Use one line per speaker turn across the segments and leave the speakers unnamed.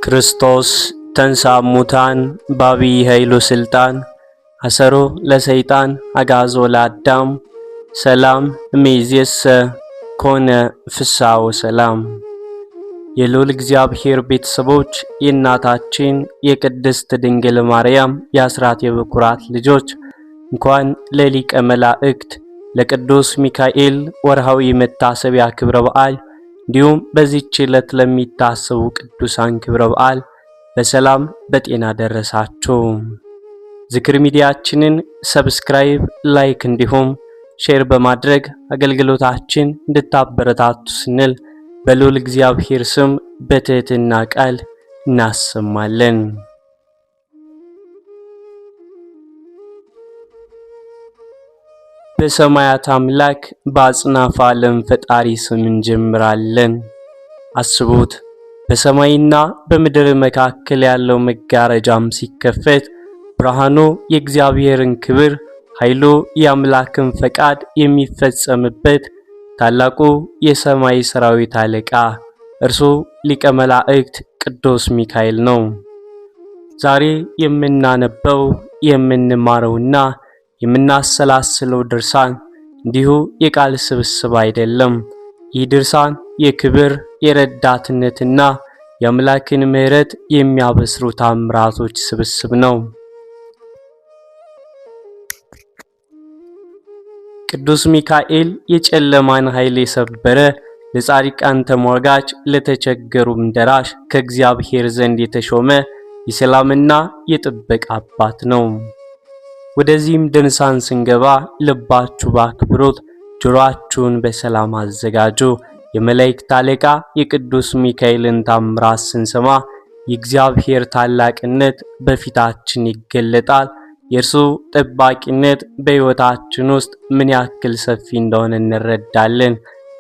ክርስቶስ ተንሥአ እሙታን በዐቢይ ኃይሉ ሥልጣን አሰሮ ለሰይጣን አግዓዞ ለአዳም ሰላም እምይእዜሰ ኮነ ፍስሐ ወሰላም። የልዑል እግዚአብሔር ቤተሰቦች የእናታችን የቅድስት ድንግል ማርያም የአስራት የበኩራት ልጆች እንኳን ለሊቀ መላእክት ለቅዱስ ሚካኤል ወርሃዊ መታሰቢያ ክብረ በዓል እንዲሁም በዚህች ዕለት ለሚታሰቡ ቅዱሳን ክብረ በዓል በሰላም በጤና ደረሳችሁ። ዝክር ሚዲያችንን ሰብስክራይብ፣ ላይክ እንዲሁም ሼር በማድረግ አገልግሎታችን እንድታበረታቱ ስንል በልዑል እግዚአብሔር ስም በትህትና ቃል እናሰማለን። በሰማያት አምላክ በአጽናፈ ዓለም ፈጣሪ ስም እንጀምራለን። አስቡት፣ በሰማይና በምድር መካከል ያለው መጋረጃም ሲከፈት ብርሃኑ የእግዚአብሔርን ክብር፣ ኃይሉ የአምላክን ፈቃድ የሚፈጸምበት ታላቁ የሰማይ ሰራዊት አለቃ እርሱ ሊቀ መላእክት ቅዱስ ሚካኤል ነው። ዛሬ የምናነበው የምንማረውና የምናሰላስለው ድርሳን እንዲሁ የቃል ስብስብ አይደለም። ይህ ድርሳን የክብር የረዳትነትና የአምላክን ምሕረት የሚያበስሩ ታምራቶች ስብስብ ነው። ቅዱስ ሚካኤል የጨለማን ኃይል የሰበረ፣ ለጻድቃን ተሟጋች፣ ለተቸገሩም ደራሽ፣ ከእግዚአብሔር ዘንድ የተሾመ የሰላምና የጥበቃ አባት ነው። ወደዚህም ድርሳን ስንገባ ልባችሁ በአክብሮት ጆሮአችሁን በሰላም አዘጋጁ። የመላእክት አለቃ የቅዱስ ሚካኤልን ታምራት ስንሰማ የእግዚአብሔር ታላቅነት በፊታችን ይገለጣል። የእርሱ ጠባቂነት በሕይወታችን ውስጥ ምን ያክል ሰፊ እንደሆነ እንረዳለን።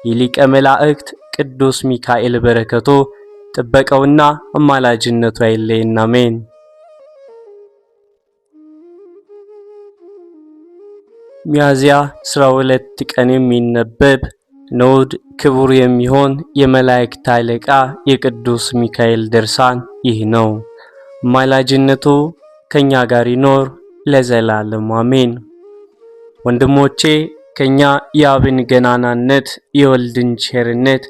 የሊቀ መላእክት ቅዱስ ሚካኤል በረከቱ ጥበቃውና አማላጅነቱ አይለየን። አሜን። ሚያዝያ 12 ቀን የሚነበብ ንዑድ ክቡር የሚሆን የመላእክት አለቃ የቅዱስ ሚካኤል ድርሳን ይህ ነው። አማላጅነቱ ከኛ ጋር ይኖር ለዘላለም አሜን። ወንድሞቼ፣ ከኛ የአብን ገናናነት፣ የወልድን ቸርነት፣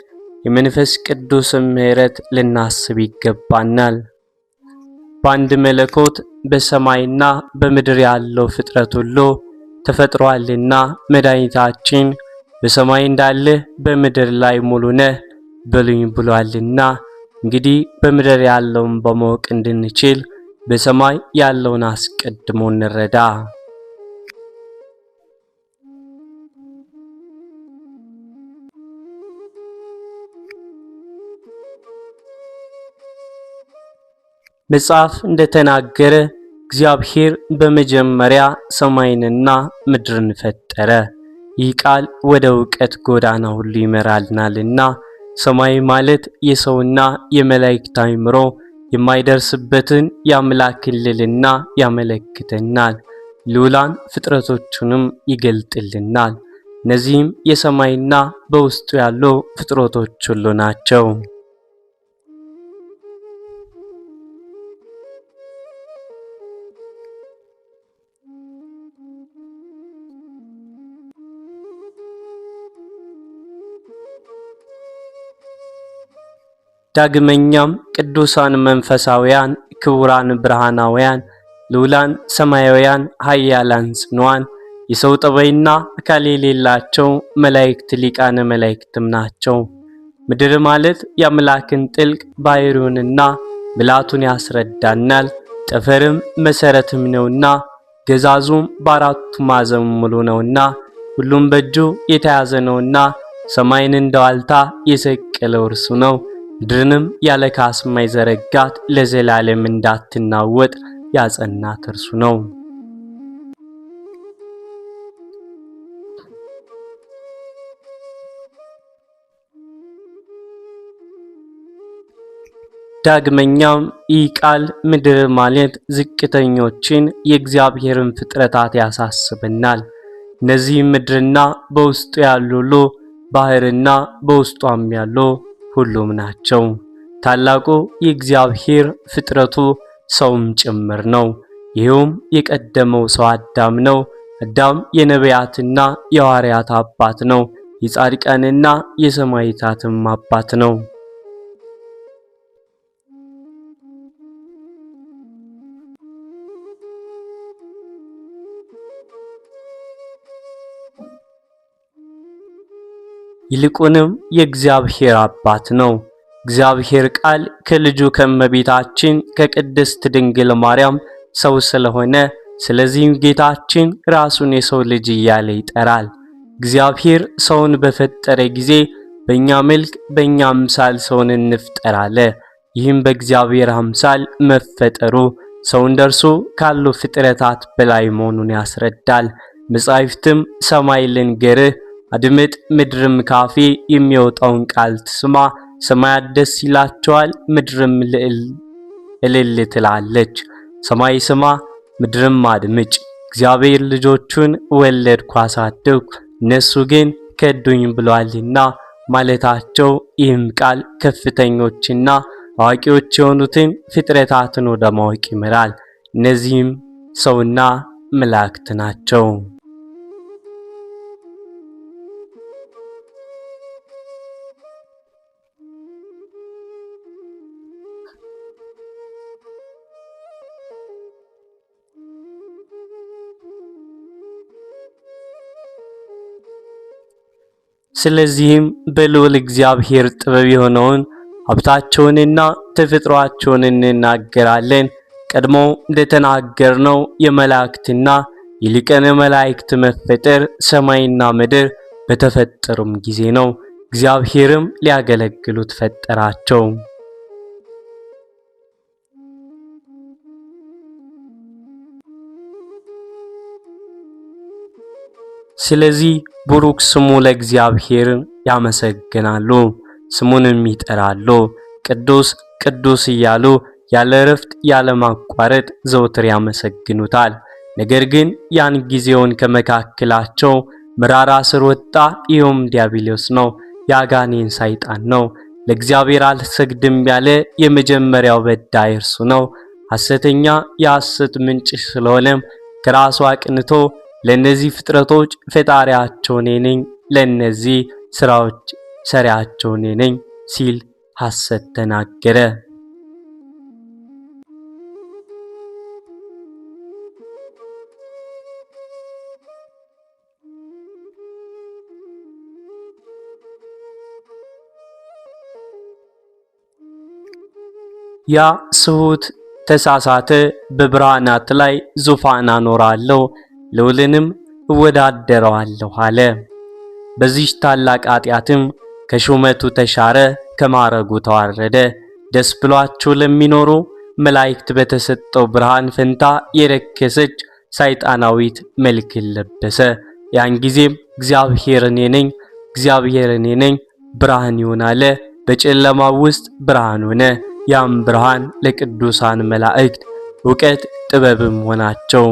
የመንፈስ ቅዱስን ምሕረት ልናስብ ይገባናል። በአንድ መለኮት በሰማይና በምድር ያለው ፍጥረት ሁሉ ተፈጥሯልና መድኃኒታችን በሰማይ እንዳለ በምድር ላይ ሙሉ ነህ በሉኝ ብሏልና፣ እንግዲህ በምድር ያለውን በማወቅ እንድንችል በሰማይ ያለውን አስቀድሞ እንረዳ። መጽሐፍ እንደተናገረ እግዚአብሔር በመጀመሪያ ሰማይንና ምድርን ፈጠረ። ይህ ቃል ወደ ዕውቀት ጎዳና ሁሉ ይመራልናልና ሰማይ ማለት የሰውና የመላእክት አእምሮ የማይደርስበትን የአምላክን ልዕልና ያመለክተናል። ልዑላን ፍጥረቶቹንም ይገልጥልናል። እነዚህም የሰማይና በውስጡ ያሉ ፍጥረቶች ሁሉ ናቸው። ዳግመኛም ቅዱሳን መንፈሳውያን፣ ክቡራን ብርሃናውያን፣ ልዑላን ሰማያውያን፣ ኃያላን ጽኑዓን፣ የሰው ጠባይና አካል የሌላቸው መላእክት ሊቃነ መላእክትም ናቸው። ምድር ማለት የአምላክን ጥልቅ ባሕርዩንና ምልአቱን ያስረዳናል። ጠፈርም መሰረትም ነውና ገዛዙም በአራቱ ማዕዘን ሙሉ ነውና ሁሉም በእጁ የተያዘ ነውና ሰማይን እንደ ዋልታ የሰቀለው እርሱ ነው። ምድርንም ያለ ካስማ የዘረጋት ለዘላለም እንዳትናወጥ ያጸናት እርሱ ነው። ዳግመኛም ይህ ቃል ምድር ማለት ዝቅተኞችን የእግዚአብሔርን ፍጥረታት ያሳስበናል። እነዚህ ምድርና በውስጡ ያሉ ሁሉ፣ ባህርና በውስጧም ያሉ ሁሉም ናቸው። ታላቁ የእግዚአብሔር ፍጥረቱ ሰውም ጭምር ነው። ይህም የቀደመው ሰው አዳም ነው። አዳም የነቢያትና የሐዋርያት አባት ነው። የጻድቃንና የሰማዕታትም አባት ነው። ይልቁንም የእግዚአብሔር አባት ነው። እግዚአብሔር ቃል ከልጁ ከእመቤታችን ከቅድስት ድንግል ማርያም ሰው ስለሆነ ስለዚህም ጌታችን ራሱን የሰው ልጅ እያለ ይጠራል። እግዚአብሔር ሰውን በፈጠረ ጊዜ በእኛ መልክ በእኛ አምሳል ሰውን እንፍጠር አለ። ይህም በእግዚአብሔር አምሳል መፈጠሩ ሰው እንደርሱ ካሉ ፍጥረታት በላይ መሆኑን ያስረዳል። መጻሕፍትም ሰማይ ልንገርህ አድምጥ፣ ምድርም ካፌ የሚወጣውን ቃል ትስማ፣ ሰማያት ደስ ይላቸዋል፣ ምድርም እልል ትላለች። ሰማይ ስማ፣ ምድርም አድምጭ። እግዚአብሔር ልጆቹን ወለድኩ አሳደግኩ፣ እነሱ ግን ከዱኝ ብሏልና ማለታቸው ይህም ቃል ከፍተኞችና አዋቂዎች የሆኑትን ፍጥረታትን ወደ ማወቅ ይመራል። እነዚህም ሰውና መላእክት ናቸው። ስለዚህም በልዑል እግዚአብሔር ጥበብ የሆነውን ሀብታቸውንና ተፈጥሯቸውን እንናገራለን። ቀድሞ እንደተናገርነው የመላእክትና የሊቃነ መላእክት መፈጠር ሰማይና ምድር በተፈጠሩም ጊዜ ነው። እግዚአብሔርም ሊያገለግሉት ፈጠራቸው። ስለዚህ ቡሩክ ስሙ ለእግዚአብሔር ያመሰግናሉ፣ ስሙንም ይጠራሉ። ቅዱስ ቅዱስ እያሉ ያለ እረፍት ያለ ማቋረጥ ዘውትር ያመሰግኑታል። ነገር ግን ያን ጊዜውን ከመካከላቸው መራራ ስር ወጣ። ይኸውም ዲያብሎስ ነው፣ የአጋኔን ሰይጣን ነው። ለእግዚአብሔር አልሰግድም ያለ የመጀመሪያው በዳይ እርሱ ነው። ሐሰተኛ የሐሰት ምንጭ ስለሆነም ከራሱ አቅንቶ ለነዚህ ፍጥረቶች ፈጣሪያቸው እኔ ነኝ፣ ለነዚህ ስራዎች ሰሪያቸው እኔ ነኝ ሲል ሐሰት ተናገረ። ያ ስሁት ተሳሳተ፣ በብርሃናት ላይ ዙፋን አኖራለሁ ልዑልንም እወዳደረዋለሁ አለ። በዚህ ታላቅ ኃጢአትም ከሹመቱ ተሻረ፣ ከማዕረጉ ተዋረደ። ደስ ብሏቸው ለሚኖሩ መላእክት በተሰጠው ብርሃን ፈንታ የረከሰች ሰይጣናዊት መልክን ለበሰ። ያን ጊዜም እግዚአብሔር እኔ ነኝ፣ እግዚአብሔር እኔ ነኝ፣ ብርሃን ይሁን አለ። በጨለማው ውስጥ ብርሃን ሆነ። ያም ብርሃን ለቅዱሳን መላእክት ዕውቀት ጥበብም ሆናቸው።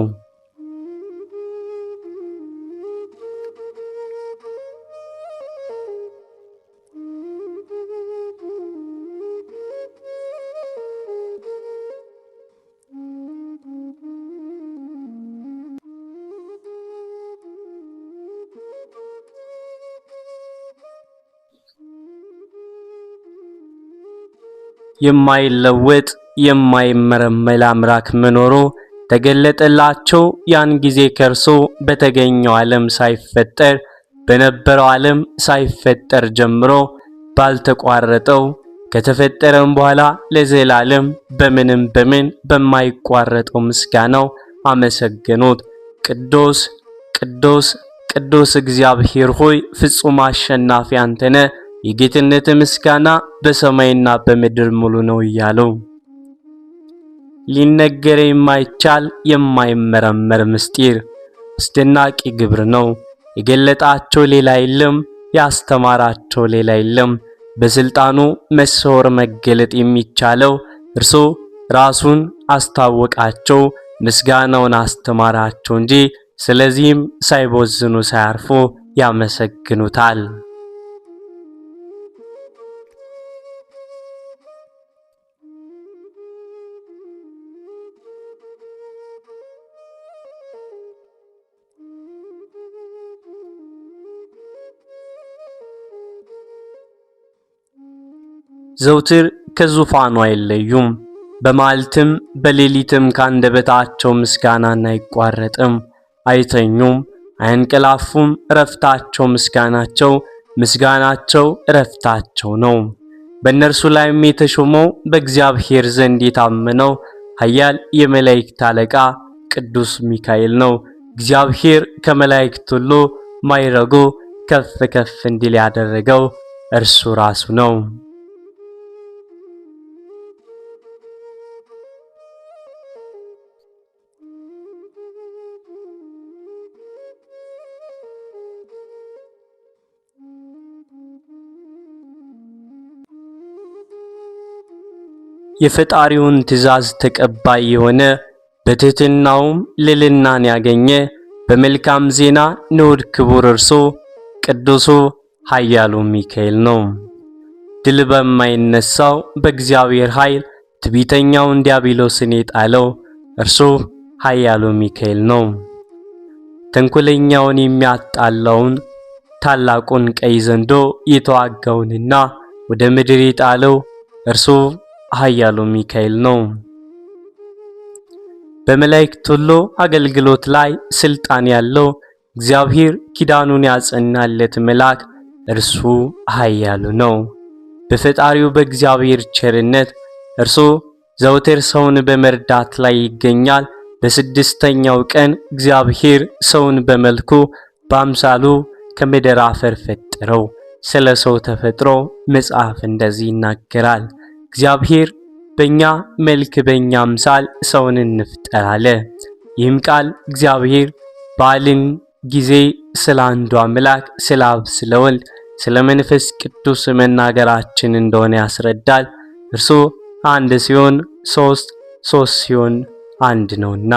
የማይለወጥ የማይመረመር አምላክ መኖሩ ተገለጠላቸው። ያን ጊዜ ከእርሱ በተገኘው ዓለም ሳይፈጠር በነበረው ዓለም ሳይፈጠር ጀምሮ ባልተቋረጠው ከተፈጠረም በኋላ ለዘላለም በምንም በምን በማይቋረጠው ምስጋናው አመሰገኑት። ቅዱስ ቅዱስ ቅዱስ እግዚአብሔር ሆይ ፍጹም አሸናፊ አንተነ የጌትነት ምስጋና በሰማይና በምድር ሙሉ ነው እያለው ሊነገር የማይቻል የማይመረመር ምስጢር አስደናቂ ግብር ነው። የገለጣቸው ሌላ የለም፣ ያስተማራቸው ሌላ የለም። በስልጣኑ መሰወር መገለጥ የሚቻለው እርሱ ራሱን አስታወቃቸው፣ ምስጋናውን አስተማራቸው እንጂ። ስለዚህም ሳይቦዝኑ ሳያርፉ ያመሰግኑታል። ዘውትር ከዙፋኑ አይለዩም። በመዓልትም በሌሊትም ካንደበታቸው ምስጋናን አይቋረጥም። አይተኙም፣ አያንቀላፉም። እረፍታቸው ምስጋናቸው፣ ምስጋናቸው እረፍታቸው ነው። በእነርሱ ላይም የተሾመው በእግዚአብሔር ዘንድ የታመነው ኃያል የመላእክት አለቃ ቅዱስ ሚካኤል ነው። እግዚአብሔር ከመላእክት ሁሉ ማዕረጉ ከፍ ከፍ እንዲል ያደረገው እርሱ ራሱ ነው። የፈጣሪውን ትእዛዝ ተቀባይ የሆነ በትሕትናውም ልዕልናን ያገኘ በመልካም ዜና ንዑድ ክቡር እርሱ ቅዱሱ ኃያሉ ሚካኤል ነው። ድል በማይነሳው በእግዚአብሔር ኃይል ትዕቢተኛውን ዲያብሎስን የጣለው እርሱ ኃያሉ ሚካኤል ነው። ተንኮለኛውን የሚያጣላውን ታላቁን ቀይ ዘንዶ የተዋጋውንና ወደ ምድር የጣለው እርሱ ኃያሉ ሚካኤል ነው። በመላእክት ሁሉ አገልግሎት ላይ ስልጣን ያለው እግዚአብሔር ኪዳኑን ያጸናለት መልአክ እርሱ ኃያሉ ነው። በፈጣሪው በእግዚአብሔር ቸርነት እርሱ ዘውትር ሰውን በመርዳት ላይ ይገኛል። በስድስተኛው ቀን እግዚአብሔር ሰውን በመልኩ በአምሳሉ ከምድር አፈር ፈጠረው። ስለ ሰው ተፈጥሮ መጽሐፍ እንደዚህ ይናገራል። እግዚአብሔር በእኛ መልክ በእኛ አምሳል ሰውን እንፍጠር አለ። ይህም ቃል እግዚአብሔር በዓልን ጊዜ ስለ አንዱ አምላክ ስለ አብ ስለ ወልድ ስለ መንፈስ ቅዱስ መናገራችን እንደሆነ ያስረዳል። እርሱ አንድ ሲሆን ሶስት፣ ሶስት ሲሆን አንድ ነውና።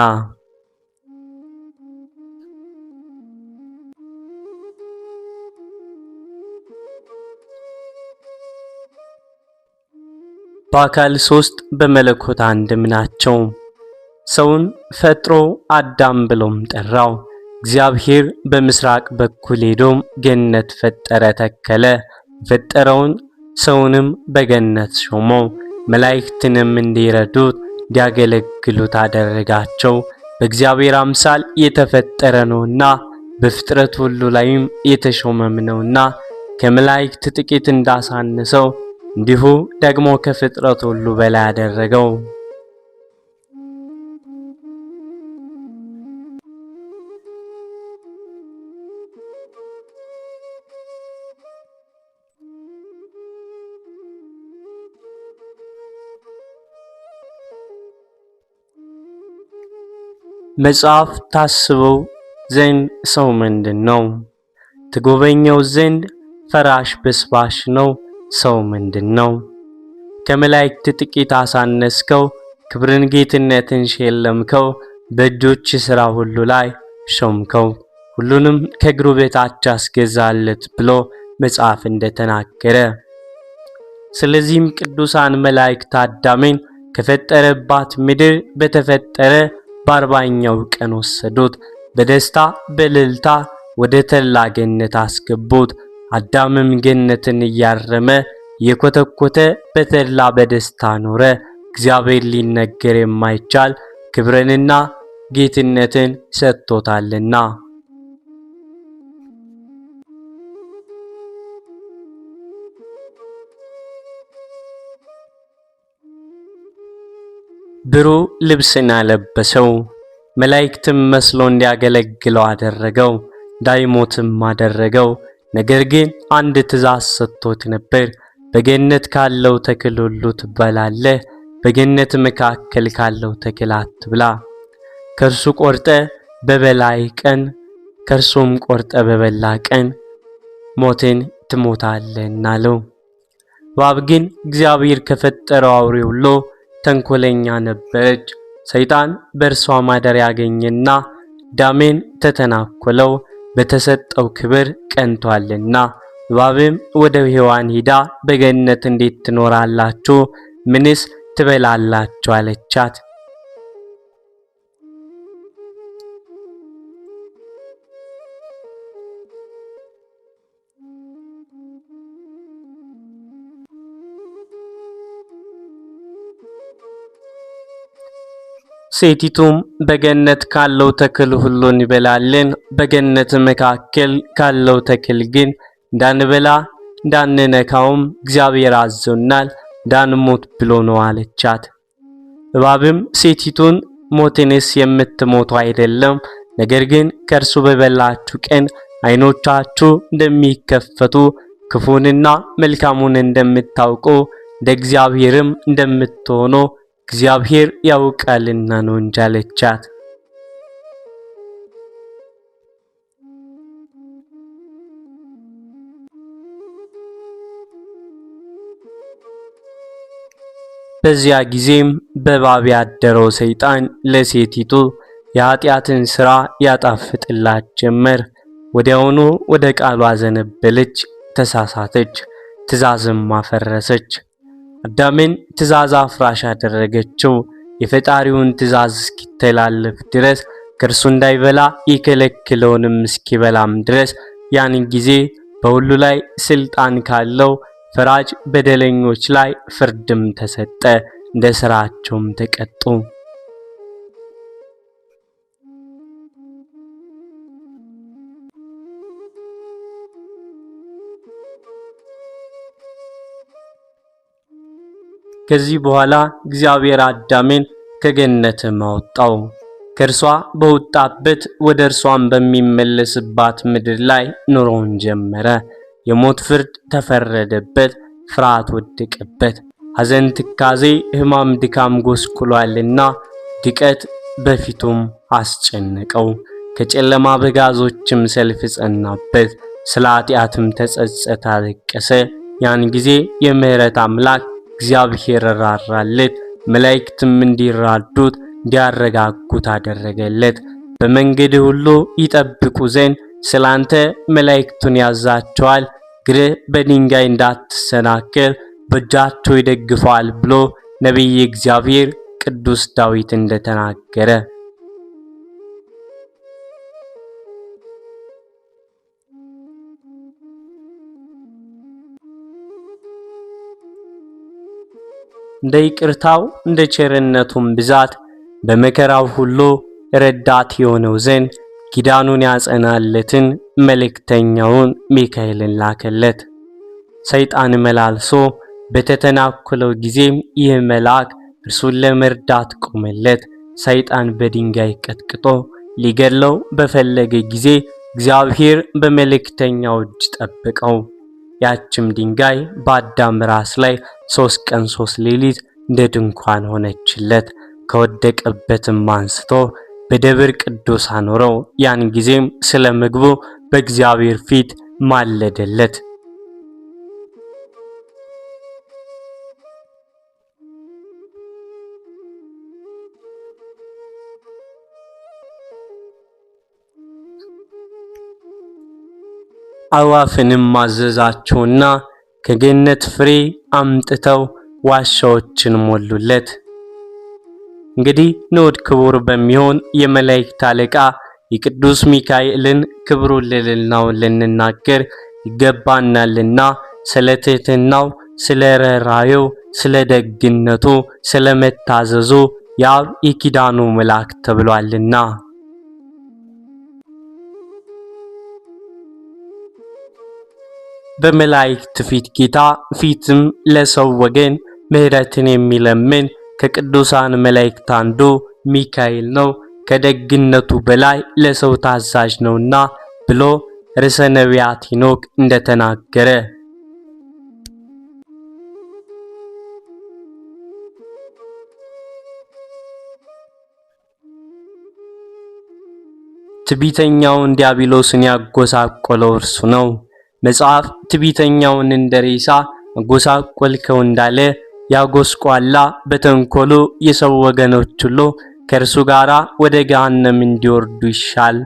በአካል ሶስት በመለኮት አንድም ናቸው። ሰውን ፈጥሮ አዳም ብሎም ጠራው። እግዚአብሔር በምስራቅ በኩል ሄዶም ገነት ፈጠረ ተከለ። ፈጠረውን ሰውንም በገነት ሾመው። መላእክትንም እንዲረዱት እንዲያገለግሉት አደረጋቸው። በእግዚአብሔር አምሳል የተፈጠረ ነውና በፍጥረት ሁሉ ላይም የተሾመም ነውና ከመላእክት ጥቂት እንዳሳነሰው እንዲሁ ደግሞ ከፍጥረት ሁሉ በላይ አደረገው። መጽሐፍ ታስበው ዘንድ ሰው ምንድን ነው? ትጎበኘው ዘንድ ፈራሽ በስባሽ ነው ሰው ምንድን ነው? ከመላእክት ጥቂት አሳነስከው፣ ክብርን ጌትነትን ሸለምከው፣ በእጆች ሥራ ሁሉ ላይ ሾምከው፣ ሁሉንም ከእግሩ በታች አስገዛለት ብሎ መጽሐፍ እንደተናገረ። ስለዚህም ቅዱሳን መላእክት አዳምን ከፈጠረባት ምድር በተፈጠረ በ40ኛው ቀን ወሰዱት። በደስታ በእልልታ ወደ ተድላ ገነት አስገቡት። አዳምም ገነትን እያረመ የኮተኮተ በተድላ በደስታ ኖረ። እግዚአብሔር ሊነገር የማይቻል ክብርንና ጌትነትን ሰጥቶታልና። ብሩህ ልብስን አለበሰው። መላእክትም መስሎ እንዲያገለግለው አደረገው። እንዳይሞትም አደረገው። ነገር ግን አንድ ትእዛዝ ሰጥቶት ነበር። በገነት ካለው ተክል ሁሉ ትበላለህ፣ በገነት መካከል ካለው ተክል አትብላ። ከእርሱ ቆርጠ በበላይ ቀን ከእርሱም ቆርጠ በበላ ቀን ሞትን ትሞታለህና አለው። እባብ ግን እግዚአብሔር ከፈጠረው አውሬ ሁሉ ተንኮለኛ ነበረች። ሰይጣን በእርሷ ማደሪያ ያገኘና አዳምን ተተናኮለው፣ በተሰጠው ክብር ቀንቷልና። እባብም ወደ ሔዋን ሂዳ በገነት እንዴት ትኖራላችሁ? ምንስ ትበላላችሁ? አለቻት። ሴቲቱም በገነት ካለው ተክል ሁሉ እንበላለን፣ በገነት መካከል ካለው ተክል ግን እንዳንበላ እንዳንነካውም እግዚአብሔር አዞናል፣ እንዳንሞት ብሎ ነው አለቻት። እባብም ሴቲቱን ሞትንስ የምትሞቱ አይደለም፣ ነገር ግን ከእርሱ በበላችሁ ቀን ዓይኖቻችሁ እንደሚከፈቱ ክፉንና መልካሙን እንደምታውቁ እንደ እግዚአብሔርም እንደምትሆኑ እግዚአብሔር ያውቃልና ነው እንጂ አለቻት። በዚያ ጊዜም በእባብ ያደረው ሰይጣን ለሴቲቱ የኃጢአትን ሥራ ያጣፍጥላት ጀመር። ወዲያውኑ ወደ ቃሉ አዘነበለች፣ ተሳሳተች፣ ትእዛዝም አፈረሰች። አዳምን ትእዛዝ አፍራሽ አደረገችው። የፈጣሪውን ትእዛዝ እስኪተላለፍ ድረስ ከእርሱ እንዳይበላ የከለከለውንም እስኪበላም ድረስ ያን ጊዜ በሁሉ ላይ ስልጣን ካለው ፈራጅ በደለኞች ላይ ፍርድም ተሰጠ፣ እንደ ሥራቸውም ተቀጡ። ከዚህ በኋላ እግዚአብሔር አዳምን ከገነትም አወጣው። ከእርሷ በወጣበት ወደ እርሷም በሚመለስባት ምድር ላይ ኑሮውን ጀመረ። የሞት ፍርድ ተፈረደበት፣ ፍርሃት ወደቀበት። ሐዘን፣ ትካዜ፣ ሕማም፣ ድካም ጎስቁሏልና ድቀት በፊቱም አስጨነቀው። ከጨለማ በጋዞችም ሰልፍ ጸናበት። ስለ ኃጢአትም ተጸጸተ፣ አለቀሰ። ያን ጊዜ የምሕረት አምላክ እግዚአብሔር ራራለት። መላእክትም እንዲራዱት እንዲያረጋጉት አደረገለት። በመንገድ ሁሉ ይጠብቁ ዘንድ ስላንተ መላእክቱን ያዛቸዋል፣ እግርህ በድንጋይ እንዳትሰናከል በእጃቸው ይደግፈዋል ብሎ ነቢይ እግዚአብሔር ቅዱስ ዳዊት እንደተናገረ። እንደ ይቅርታው እንደ ቸርነቱም ብዛት በመከራው ሁሉ ረዳት የሆነው ዘንድ ኪዳኑን ያጸናለትን መልእክተኛውን ሚካኤልን ላከለት። ሰይጣን መላልሶ በተተናኮለው ጊዜም ይህ መልአክ እርሱን ለመርዳት ቆመለት። ሰይጣን በድንጋይ ቀጥቅጦ ሊገድለው በፈለገ ጊዜ እግዚአብሔር በመልእክተኛው እጅ ጠበቀው። ያችም ድንጋይ በአዳም ራስ ላይ 3 ቀን 3 ሌሊት እንደ ድንኳን ሆነችለት። ከወደቀበትም አንስቶ በደብር ቅዱስ አኖረው። ያን ጊዜም ስለ ምግቡ በእግዚአብሔር ፊት ማለደለት። አዕዋፍንም አዘዛቸውና ከገነት ፍሬ አምጥተው ዋሻዎችን ሞሉለት። እንግዲህ ንዑድ ክቡር በሚሆን የመላእክት አለቃ የቅዱስ ሚካኤልን ክብሩን ልዕልናውን ልንናገር ይገባናልና ስለ ትሕትናው፣ ስለ ርኅራኄው፣ ስለ ደግነቱ፣ ስለ መታዘዙ የአብ የኪዳኑ መልአክ ተብሏልና። በመላእክት ፊት ጌታ ፊትም ለሰው ወገን ምሕረትን የሚለምን ከቅዱሳን መላእክት አንዱ ሚካኤል ነው። ከደግነቱ በላይ ለሰው ታዛዥ ነውና ብሎ ርዕሰ ነቢያት ሄኖክ እንደተናገረ ትዕቢተኛውን ዲያብሎስን ያጎሳቆለው እርሱ ነው። መጽሐፍ ትዕቢተኛውን እንደ ሬሳ አጎሳቆልከው እንዳለ ያጎስቋላ በተንኮሉ የሰው ወገኖች ሁሉ ከእርሱ ጋር ወደ ገሃነም እንዲወርዱ ይሻል።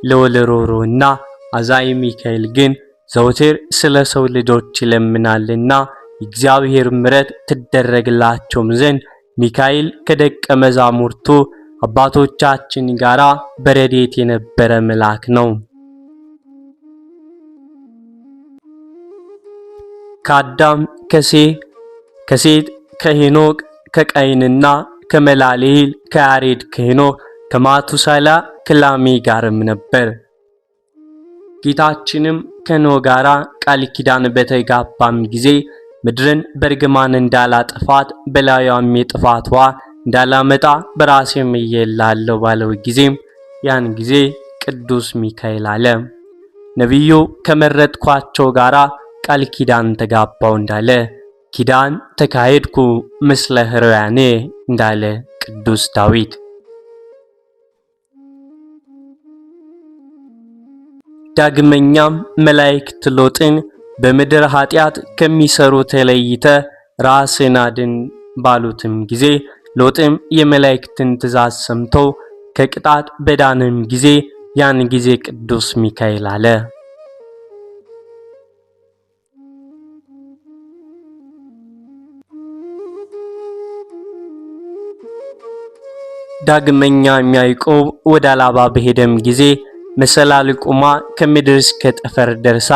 ልዑል ሩሩና አዛኝ ሚካኤል ግን ዘውትር ስለ ሰው ልጆች ይለምናልና የእግዚአብሔር ምሕረት ትደረግላቸውም ዘንድ ሚካኤል ከደቀ መዛሙርቱ አባቶቻችን ጋር በረድኤት የነበረ መልአክ ነው። ከአዳም ከሴት ከሄኖክ ከቃይንና ከመላልኤል፣ ከያሬድ፣ ከሄኖክ፣ ከማቱሳላ፣ ከላሜ ጋርም ነበር። ጌታችንም ከኖህ ጋራ ቃል ኪዳን በተጋባም ጊዜ ምድርን በርግማን እንዳላጠፋት በላዩም የጥፋት ውሃ እንዳላመጣ በራሴም እየላለሁ ባለው ጊዜም ያን ጊዜ ቅዱስ ሚካኤል አለ። ነቢዩ ከመረጥኳቸው ጋራ ቃል ኪዳን ተጋባው እንዳለ ኪዳን ተካሄድኩ ምስለ ሕሩያኔ እንዳለ ቅዱስ ዳዊት። ዳግመኛም መላእክት ሎጥን በምድር ኃጢአት ከሚሰሩ ተለይተ ራስን አድን ባሉትም ጊዜ ሎጥም የመላእክትን ትእዛዝ ሰምቶ ከቅጣት በዳንም ጊዜ ያን ጊዜ ቅዱስ ሚካኤል አለ። ዳግመኛ ያዕቆብ ወደ አላባ በሄደም ጊዜ መሰላል ቁማ ከምድር እስከ ጠፈር ደርሳ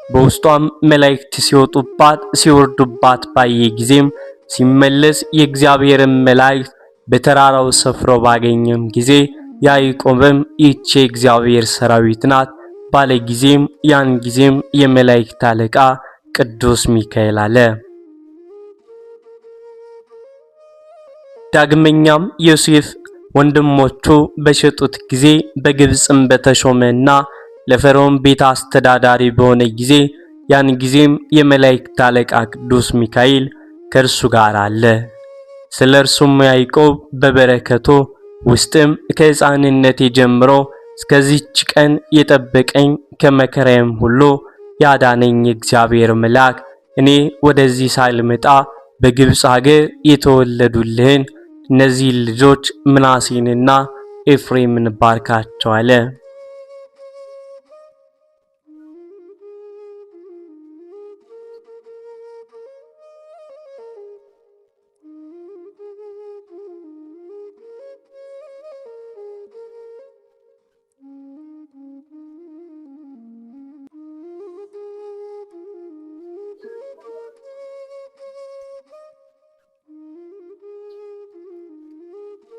በውስጧም መላእክት ሲወጡባት ሲወርዱባት ባየ ጊዜም ሲመለስ የእግዚአብሔርን መላእክት በተራራው ሰፍሮ ባገኘም ጊዜ ያዕቆብም ይህች የእግዚአብሔር ሰራዊት ናት ባለ ጊዜም ያን ጊዜም የመላእክት አለቃ ቅዱስ ሚካኤል አለ። ዳግመኛም ዮሴፍ ወንድሞቹ በሸጡት ጊዜ በግብጽም በተሾመና ለፈርዖን ቤት አስተዳዳሪ በሆነ ጊዜ ያን ጊዜም የመላእክት አለቃ ቅዱስ ሚካኤል ከእርሱ ጋር አለ። ስለ እርሱም ያዕቆብ በበረከቱ ውስጥም ከሕፃንነቴ ጀምሮ እስከዚህች ቀን የጠበቀኝ ከመከራዬም ሁሉ ያዳነኝ የእግዚአብሔር መልአክ እኔ ወደዚህ ሳልመጣ በግብጽ ሀገር የተወለዱልህን እነዚህ ልጆች ምናሴንና ኤፍሬምን ባርካቸው አለ።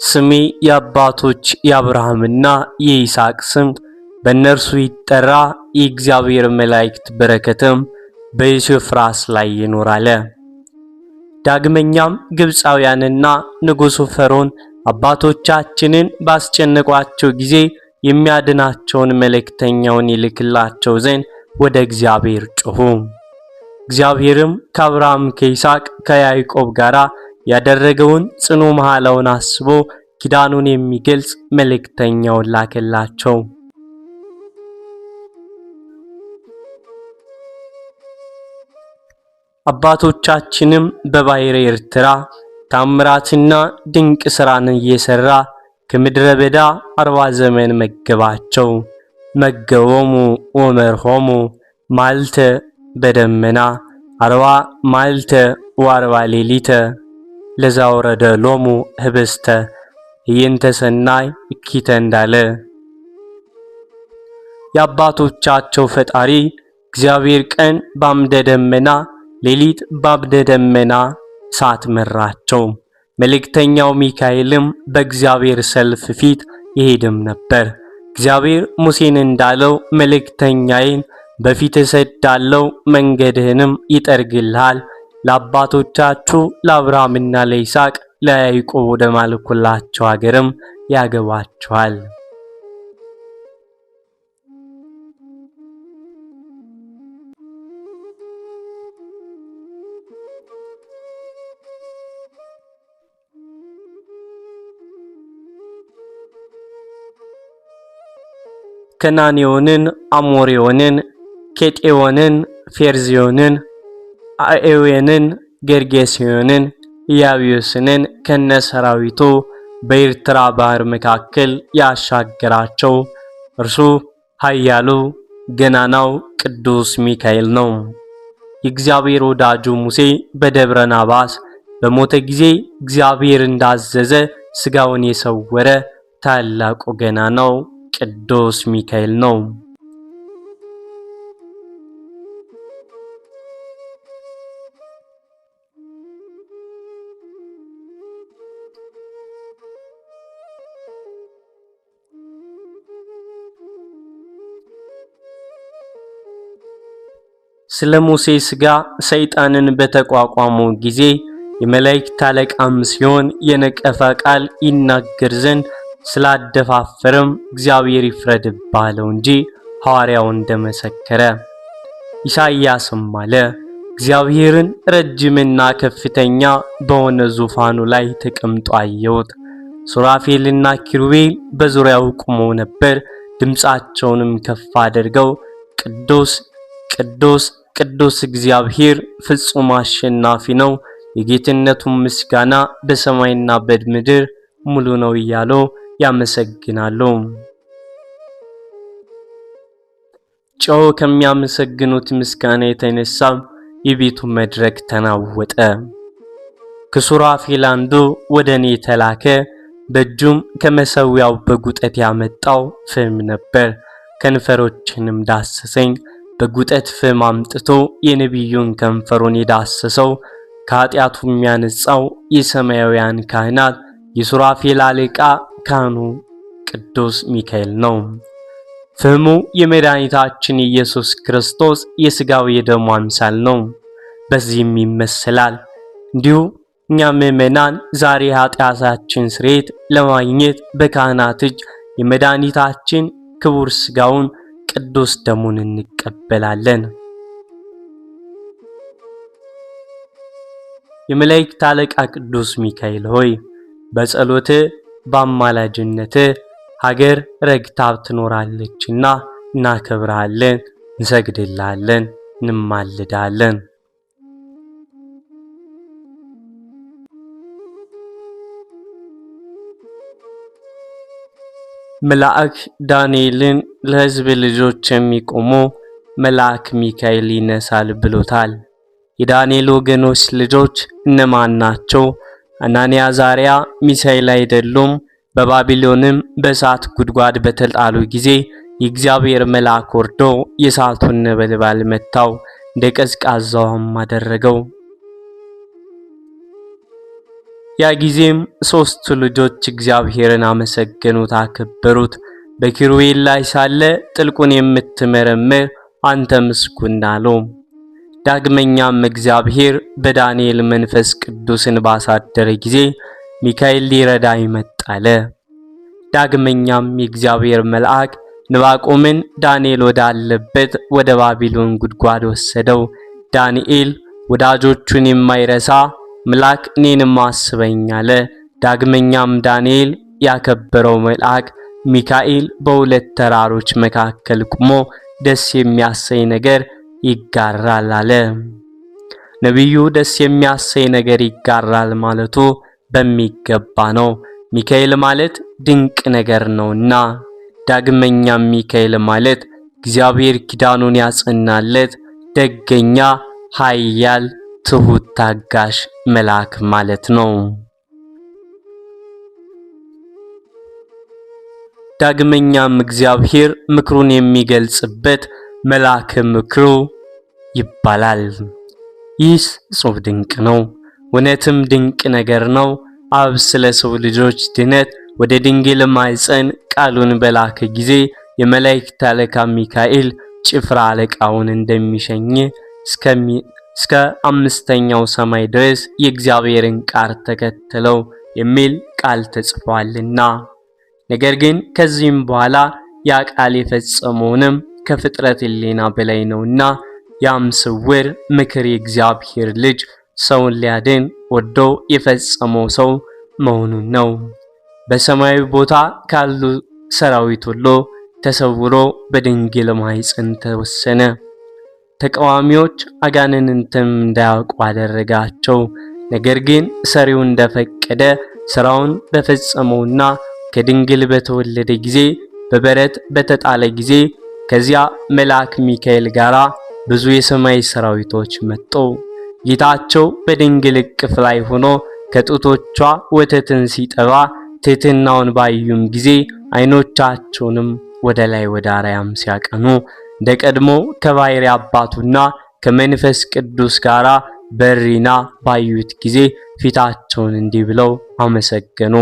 ስሜ የአባቶች የአብርሃምና የይስሐቅ ስም በእነርሱ ይጠራ፣ የእግዚአብሔር መላእክት በረከትም በዮሴፍ ራስ ላይ ይኖራል። ዳግመኛም ግብፃውያንና ንጉሡ ፈርዖን አባቶቻችንን ባስጨነቋቸው ጊዜ የሚያድናቸውን መልእክተኛውን ይልክላቸው ዘንድ ወደ እግዚአብሔር ጮኹ። እግዚአብሔርም ከአብርሃም ከይስሐቅ ከያዕቆብ ጋር ያደረገውን ጽኑ መሐላውን አስቦ ኪዳኑን የሚገልጽ መልእክተኛውን ላከላቸው። አባቶቻችንም በባሕረ ኤርትራ ታምራትና ድንቅ ሥራን እየሰራ ከምድረ በዳ 40 ዘመን መገባቸው። መገቦሙ ወመርሆሙ ማልተ በደመና 40 ማልተ ወ40 ሌሊተ ለዛወረደ ሎሙ ህብስተ ይንተ ሰናይ እኪተ እንዳለ የአባቶቻቸው ፈጣሪ እግዚአብሔር ቀን በአምደ ደመና ሌሊት በአምደ ደመና እሳት መራቸው። መልእክተኛው ሚካኤልም በእግዚአብሔር ሰልፍ ፊት ይሄድም ነበር። እግዚአብሔር ሙሴን እንዳለው መልእክተኛዬን በፊት እሰዳለሁ፣ መንገድህንም ይጠርግልሃል፣ ለአባቶቻችሁ ለአብርሃምና ለይስሐቅ ለያዕቆብ ወደ ማልኩላቸው ሀገርም ያገባቸዋል። ከናኔዎንን፣ አሞሬዎንን፣ ኬጤዎንን፣ ፌርዚዮንን፣ አኤዌንን፣ ጌርጌሴዮንን፣ ኢያቢዮስንን ከነሰራዊቱ በኤርትራ ባህር መካከል ያሻገራቸው እርሱ ኃያሉ ገናናው ቅዱስ ሚካኤል ነው። የእግዚአብሔር ወዳጁ ሙሴ በደብረ ናባስ በሞተ ጊዜ እግዚአብሔር እንዳዘዘ ሥጋውን የሰወረ ታላቁ ገናናው ቅዱስ ሚካኤል ነው። ስለ ሙሴ ሥጋ ሰይጣንን በተቋቋመው ጊዜ የመላእክት አለቃም ሲሆን የነቀፋ ቃል ይናገር ዘንድ ስላደፋፈረም እግዚአብሔር ይፍረድብህ አለው እንጂ ሐዋርያው እንደመሰከረ። ኢሳይያስም አለ፣ እግዚአብሔርን ረጅምና ከፍተኛ በሆነ ዙፋኑ ላይ ተቀምጦ አየሁት። ሱራፌልና ኪሩቤል በዙሪያው ቆመው ነበር። ድምፃቸውንም ከፍ አድርገው ቅዱስ ቅዱስ ቅዱስ እግዚአብሔር ፍጹም አሸናፊ ነው፣ የጌትነቱን ምስጋና በሰማይና በምድር ሙሉ ነው እያሉ ያመሰግናሉ። ጮው ከሚያመሰግኑት ምስጋና የተነሳ የቤቱ መድረክ ተናወጠ። ከሱራፌል አንዱ ወደ እኔ ተላከ። በእጁም ከመሠዊያው በጉጠት ያመጣው ፍም ነበር። ከንፈሮችንም ዳሰሰኝ። በጉጠት ፍም አምጥቶ የነቢዩን ከንፈሩን የዳሰሰው ከኃጢአቱ የሚያነጻው የሰማያውያን ካህናት የሱራፌል አለቃ ካህኑ ቅዱስ ሚካኤል ነው። ፍሙ የመድኃኒታችን ኢየሱስ ክርስቶስ የሥጋው የደሙ አምሳል ነው። በዚህም ይመስላል። እንዲሁ እኛ ምእመናን ዛሬ ኃጢአታችን ስርየት ለማግኘት በካህናት እጅ የመድኃኒታችን ክቡር ሥጋውን ቅዱስ ደሙን እንቀበላለን። የመላእክት አለቃ ቅዱስ ሚካኤል ሆይ በጸሎትህ በአማላጅነትህ ሀገር ረግታ ትኖራለችና እናከብርሃለን፣ እንሰግድልሃለን፣ እንማልዳለን። መልአክ ዳንኤልን ለሕዝብ ልጆች የሚቆሙ መልአክ ሚካኤል ይነሳል ብሎታል። የዳንኤል ወገኖች ልጆች እነማን ናቸው? አናንያ፣ አዛርያ፣ ሚሳኤል አይደሉም? በባቢሎንም በእሳት ጉድጓድ በተጣሉ ጊዜ የእግዚአብሔር መልአክ ወርዶ የእሳቱን ነበልባል መታው፣ እንደ ቀዝቃዛውም አደረገው። ያ ጊዜም ሦስቱ ልጆች እግዚአብሔርን አመሰገኑት፣ አከበሩት። በኪሩቤል ላይ ሳለ ጥልቁን የምትመረምር አንተ ምስጉን አለው። ዳግመኛም እግዚአብሔር በዳንኤል መንፈስ ቅዱስን ባሳደረ ጊዜ ሚካኤል ሊረዳ ይመጣለ። ዳግመኛም የእግዚአብሔር መልአክ ዕንባቆምን ዳንኤል ወዳለበት ወደ ባቢሎን ጉድጓድ ወሰደው። ዳንኤል ወዳጆቹን የማይረሳ መልአክ እኔንም አስበኝ አለ። ዳግመኛም ዳንኤል ያከበረው መልአክ ሚካኤል በሁለት ተራሮች መካከል ቆሞ ደስ የሚያሰኝ ነገር ይጋራል አለ። ነቢዩ ደስ የሚያሰኝ ነገር ይጋራል ማለቱ በሚገባ ነው። ሚካኤል ማለት ድንቅ ነገር ነውና። ዳግመኛም ሚካኤል ማለት እግዚአብሔር ኪዳኑን ያጸናለት ደገኛ፣ ኃያል፣ ትሁት፣ ታጋሽ መልአክ ማለት ነው። ዳግመኛም እግዚአብሔር ምክሩን የሚገልጽበት መልአከ ምክሩ ይባላል። ይህ ጽሑፍ ድንቅ ነው፣ እውነትም ድንቅ ነገር ነው። አብ ስለ ሰው ልጆች ድነት ወደ ድንግል ማኅፀን ቃሉን በላከ ጊዜ የመላእክት አለቃ ሚካኤል ጭፍራ አለቃውን እንደሚሸኝ እስከ አምስተኛው ሰማይ ድረስ የእግዚአብሔርን ቃል ተከተለው የሚል ቃል ተጽፏልና። ነገር ግን ከዚህም በኋላ ያ ቃል የፈጸመውንም ከፍጥረት ሕሊና በላይ ነውና ያም ስውር ምክር የእግዚአብሔር ልጅ ሰውን ሊያድን ወዶ የፈጸመው ሰው መሆኑን ነው። በሰማያዊ ቦታ ካሉ ሰራዊት ሁሉ ተሰውሮ በድንግል ማኅፀን ተወሰነ። ተቃዋሚዎች አጋንንትም እንዳያውቁ አደረጋቸው። ነገር ግን ሰሪው እንደፈቀደ ስራውን በፈጸመውና ከድንግል በተወለደ ጊዜ በበረት በተጣለ ጊዜ ከዚያ መልአክ ሚካኤል ጋራ ብዙ የሰማይ ሰራዊቶች መጡ። ጌታቸው በድንግል እቅፍ ላይ ሆኖ ከጡቶቿ ወተትን ሲጠባ ትሕትናውን ባዩም ጊዜ ዓይኖቻቸውንም ወደ ላይ ወደ አርያም ሲያቀኑ እንደ ቀድሞ ከባሕርይ አባቱና ከመንፈስ ቅዱስ ጋራ በሪና ባዩት ጊዜ ፊታቸውን እንዲህ ብለው አመሰገኑ።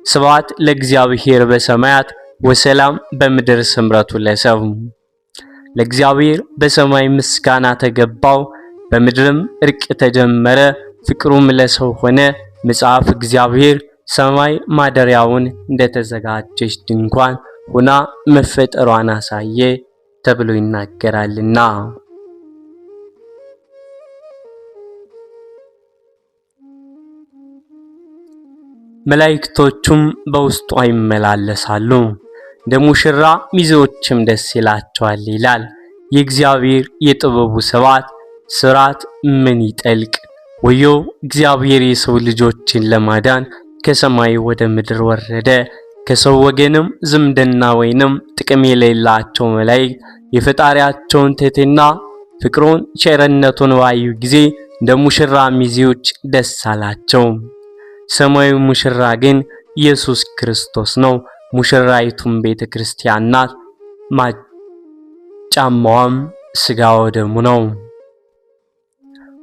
ስብሐት ለእግዚአብሔር በሰማያት ወሰላም በምድር ስምረቱ ለሰብእ። ለእግዚአብሔር በሰማይ ምስጋና ተገባው፣ በምድርም እርቅ ተጀመረ፣ ፍቅሩም ለሰው ሆነ። መጽሐፍ እግዚአብሔር ሰማይ ማደሪያውን እንደተዘጋጀች ድንኳን ሆና መፈጠሯን አሳየ ተብሎ ይናገራልና። መላእክቶቹም በውስጧ ይመላለሳሉ፣ እንደ ሙሽራ ሚዜዎችም ደስ ይላቸዋል ይላል። የእግዚአብሔር የጥበቡ ስራት ምን ይጠልቅ! ወዮ እግዚአብሔር የሰው ልጆችን ለማዳን ከሰማይ ወደ ምድር ወረደ። ከሰው ወገንም ዝምድና ወይንም ጥቅም የሌላቸው መላእክት የፈጣሪያቸውን ትሕትና፣ ፍቅሩን፣ ቸርነቱን ባዩ ጊዜ እንደ ሙሽራ ሚዜዎች ደስ አላቸው። ሰማያዊ ሙሽራ ግን ኢየሱስ ክርስቶስ ነው። ሙሽራይቱም ቤተ ክርስቲያን ናት። ጫማዋም ሥጋው ደሙ ነው።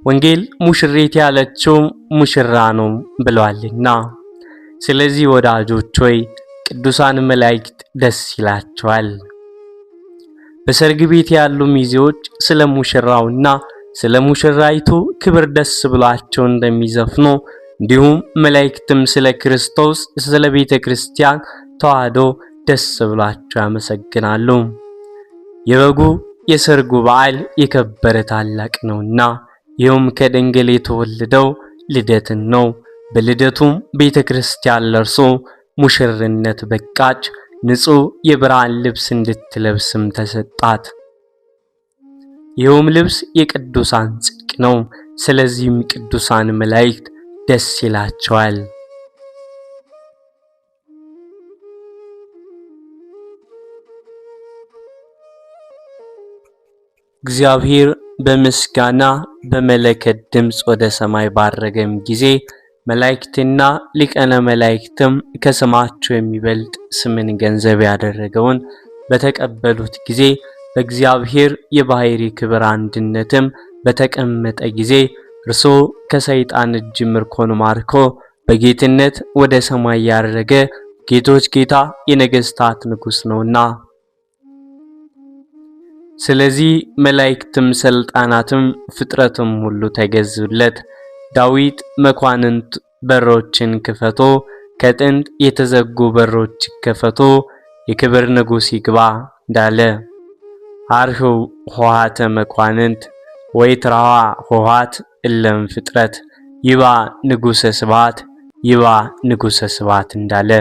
ወንጌል ሙሽሪት ያለችው ሙሽራ ነው ብሏልና። ስለዚህ ወዳጆች ሆይ ቅዱሳን መላእክት ደስ ይላቸዋል። በሰርግ ቤት ያሉ ሚዜዎች ስለ ሙሽራውና ስለ ሙሽራይቱ ክብር ደስ ብሏቸው እንደሚዘፍኑ እንዲሁም መላእክትም ስለ ክርስቶስ ስለ ቤተ ክርስቲያን ተዋህዶ ደስ ብሏቸው ያመሰግናሉ። የበጉ የሰርጉ በዓል የከበረ ታላቅ ነውና ይህም ከድንግል የተወለደው ልደትን ነው። በልደቱም ቤተ ክርስቲያን ለርሶ ሙሽርነት በቃች። ንጹሕ የብርሃን ልብስ እንድትለብስም ተሰጣት። ይህም ልብስ የቅዱሳን ጽድቅ ነው። ስለዚህም ቅዱሳን መላእክት ደስ ይላቸዋል። እግዚአብሔር በምስጋና በመለከት ድምፅ ወደ ሰማይ ባረገም ጊዜ መላእክትና ሊቃነ መላእክትም ከስማቸው የሚበልጥ ስምን ገንዘብ ያደረገውን በተቀበሉት ጊዜ በእግዚአብሔር የባሕሪ ክብር አንድነትም በተቀመጠ ጊዜ እርሱ ከሰይጣን እጅ ምርኮን ማርኮ በጌትነት ወደ ሰማይ ያረገ ጌቶች ጌታ የነገስታት ንጉስ ነውና። ስለዚህ መላእክትም ሰልጣናትም ፍጥረትም ሁሉ ተገዙለት። ዳዊት መኳንንት በሮችን ክፈቶ፣ ከጥንት የተዘጉ በሮች ይከፈቱ፣ የክብር ንጉስ ይግባ እንዳለ አርኅዉ ኆኃተ መኳንንት ወይትረኃ ኆኃት እለም ፍጥረት ይባ ንጉሰ ስብሐት ይባ ንጉሰ ስብሐት እንዳለ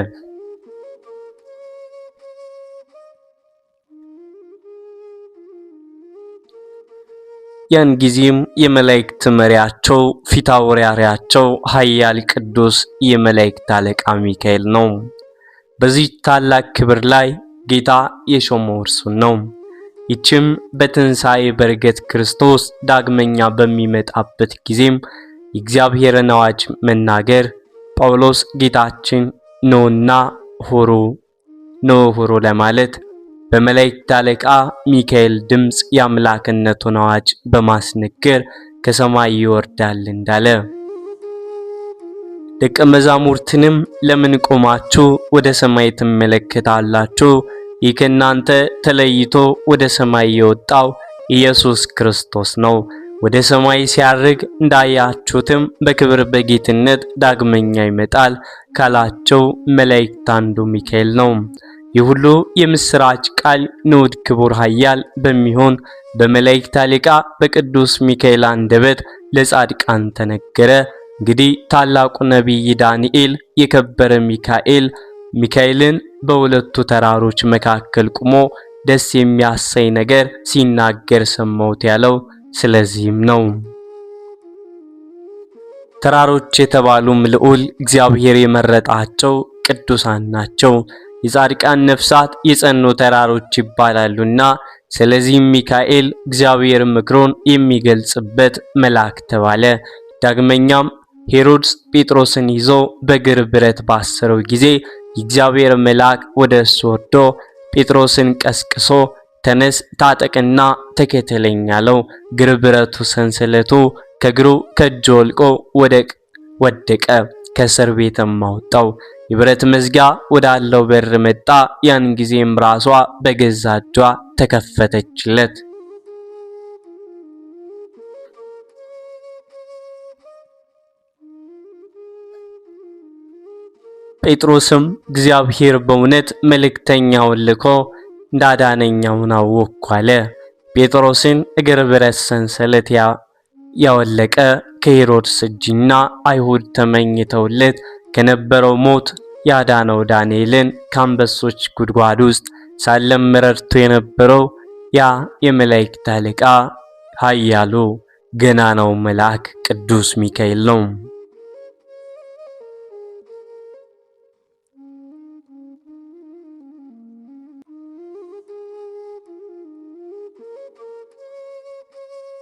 ያን ጊዜም የመላእክት መሪያቸው ፊታውራሪያቸው ኃያል ቅዱስ የመላእክት አለቃ ሚካኤል ነው። በዚህ ታላቅ ክብር ላይ ጌታ የሾመው እርሱን ነው። ይችም በትንሣኤ በረከት ክርስቶስ ዳግመኛ በሚመጣበት ጊዜም የእግዚአብሔርን አዋጅ መናገር ጳውሎስ ጌታችን ኖና ሁሩ ለማለት በመላእክት አለቃ ሚካኤል ድምፅ የአምላክነቱን አዋጅ በማስነገር ከሰማይ ይወርዳል እንዳለ ደቀ መዛሙርትንም ለምን ቆማችሁ ወደ ሰማይ ትመለከታላችሁ? ይህ ከእናንተ ተለይቶ ወደ ሰማይ የወጣው ኢየሱስ ክርስቶስ ነው። ወደ ሰማይ ሲያርግ እንዳያችሁትም በክብር በጌትነት ዳግመኛ ይመጣል ካላቸው መላእክት አንዱ ሚካኤል ነው። ይህ ሁሉ የምስራች ቃል ንዑድ ክቡር ኃያል በሚሆን በመላእክት አለቃ በቅዱስ ሚካኤል አንደበት ለጻድቃን ተነገረ። እንግዲህ ታላቁ ነቢይ ዳንኤል የከበረ ሚካኤልን በሁለቱ ተራሮች መካከል ቆሞ ደስ የሚያሰኝ ነገር ሲናገር ሰማሁት ያለው ስለዚህም ነው። ተራሮች የተባሉም ልዑል እግዚአብሔር የመረጣቸው ቅዱሳን ናቸው። የጻድቃን ነፍሳት የጸኑ ተራሮች ይባላሉና ስለዚህም ሚካኤል እግዚአብሔር ምክሩን የሚገልጽበት መልአክ ተባለ። ዳግመኛም ሄሮድስ ጴጥሮስን ይዞ በእግር ብረት ባሰረው ጊዜ የእግዚአብሔር መልአክ ወደ እሱ ወርዶ ጴጥሮስን ቀስቅሶ ተነስ፣ ታጠቅና ተከተለኝ አለው። እግር ብረቱ ሰንሰለቱ ከእጁ ወልቆ ወደቀ። ከእስር ቤትም አወጣው። የብረት መዝጊያ ወዳለው በር መጣ። ያን ጊዜም ራሷ በገዛ እጇ ተከፈተችለት። ጴጥሮስም እግዚአብሔር በእውነት መልእክተኛውን ልኮ እንዳዳነኛውን አወቅኩ አለ። ጴጥሮስን እግር ብረት ሰንሰለት ያወለቀ ከሄሮድስ እጅና አይሁድ ተመኝተውለት ከነበረው ሞት ያዳነው ዳንኤልን ከአንበሶች ጉድጓድ ውስጥ ሳለም ረድቶ የነበረው ያ የመላእክት አለቃ ኃያሉ ገናናው መልአክ ቅዱስ ሚካኤል ነው።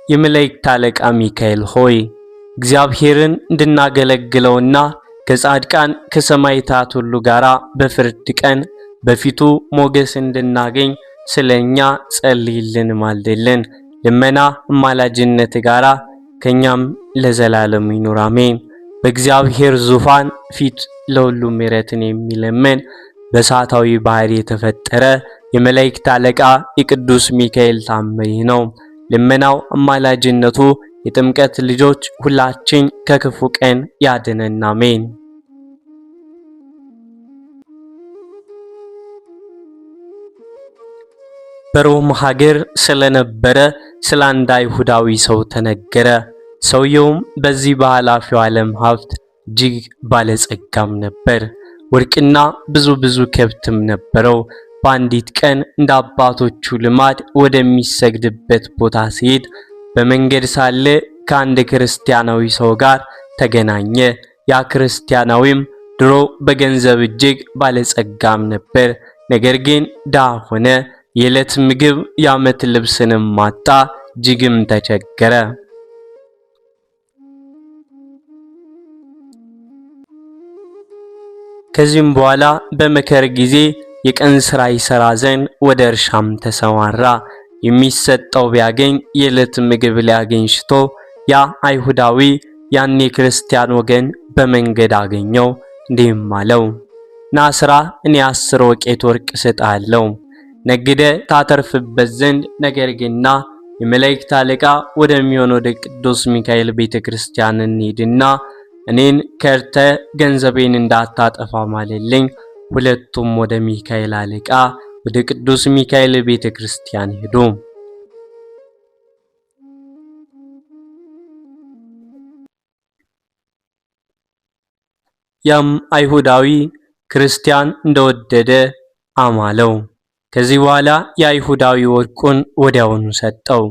የመላእክት አለቃ ሚካኤል ሆይ እግዚአብሔርን እንድናገለግለውና ከጻድቃን ከሰማዕታት ሁሉ ጋራ በፍርድ ቀን በፊቱ ሞገስ እንድናገኝ ስለኛ ጸልይልን፣ ማልድልን። ልመና አማላጅነት ጋራ ከኛም ለዘላለም ይኑር አሜን። በእግዚአብሔር ዙፋን ፊት ለሁሉ ምሕረትን የሚለምን በእሳታዊ ባህሪ የተፈጠረ የመላእክት አለቃ የቅዱስ ሚካኤል ታምር ነው። ልመናው አማላጅነቱ የጥምቀት ልጆች ሁላችን ከክፉ ቀን ያድነን አሜን። በሮም ሀገር ስለነበረ ስለ አንድ አይሁዳዊ ሰው ተነገረ። ሰውየውም በዚህ በኃላፊው ዓለም ሀብት እጅግ ባለጸጋም ነበር። ወርቅና ብዙ ከብትም ነበረው። በአንዲት ቀን እንደ አባቶቹ ልማድ ወደሚሰግድበት ቦታ ሲሄድ በመንገድ ሳለ ከአንድ ክርስቲያናዊ ሰው ጋር ተገናኘ። ያ ክርስቲያናዊም ድሮ በገንዘብ እጅግ ባለጸጋም ነበር። ነገር ግን ድሃ ሆነ። የዕለት ምግብ የዓመት ልብስንም ማጣ፣ እጅግም ተቸገረ። ከዚህም በኋላ በመከር ጊዜ የቀን ሥራ ይሰራ ዘንድ ወደ እርሻም ተሰማራ። የሚሰጠው ቢያገኝ የዕለት ምግብ ሊያገኝ ሽቶ ያ አይሁዳዊ ያን የክርስቲያን ወገን በመንገድ አገኘው። እንዲህም አለው፣ ና ስራ፣ እኔ 10 ወቄት ወርቅ እሰጥሃለሁ፣ ነግደ ታተርፍበት ዘንድ። ነገር ግንና የመላእክት አለቃ ወደሚሆን ወደ ቅዱስ ሚካኤል ቤተክርስቲያን እንሂድና እኔን ከርተ ገንዘቤን እንዳታጠፋ ማለልኝ። ሁለቱም ወደ ሚካኤል አለቃ ወደ ቅዱስ ሚካኤል ቤተክርስቲያን ሄዱ። ያም አይሁዳዊ ክርስቲያን እንደወደደ አማለው። ከዚህ በኋላ የአይሁዳዊ ወርቁን ወዲያውኑ ሰጠው።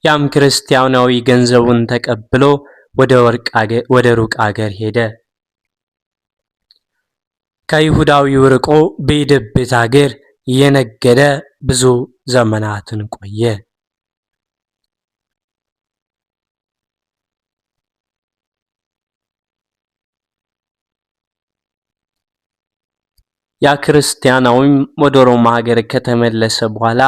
ያም ክርስቲያናዊ ገንዘቡን ተቀብሎ ወደ ሩቅ አገር ሄደ። ከይሁዳዊው ርቆ በሄደበት አገር እየነገደ ብዙ ዘመናትን ቆየ። ያ ክርስቲያናዊም ወደ ሮማ ሀገር ከተመለሰ በኋላ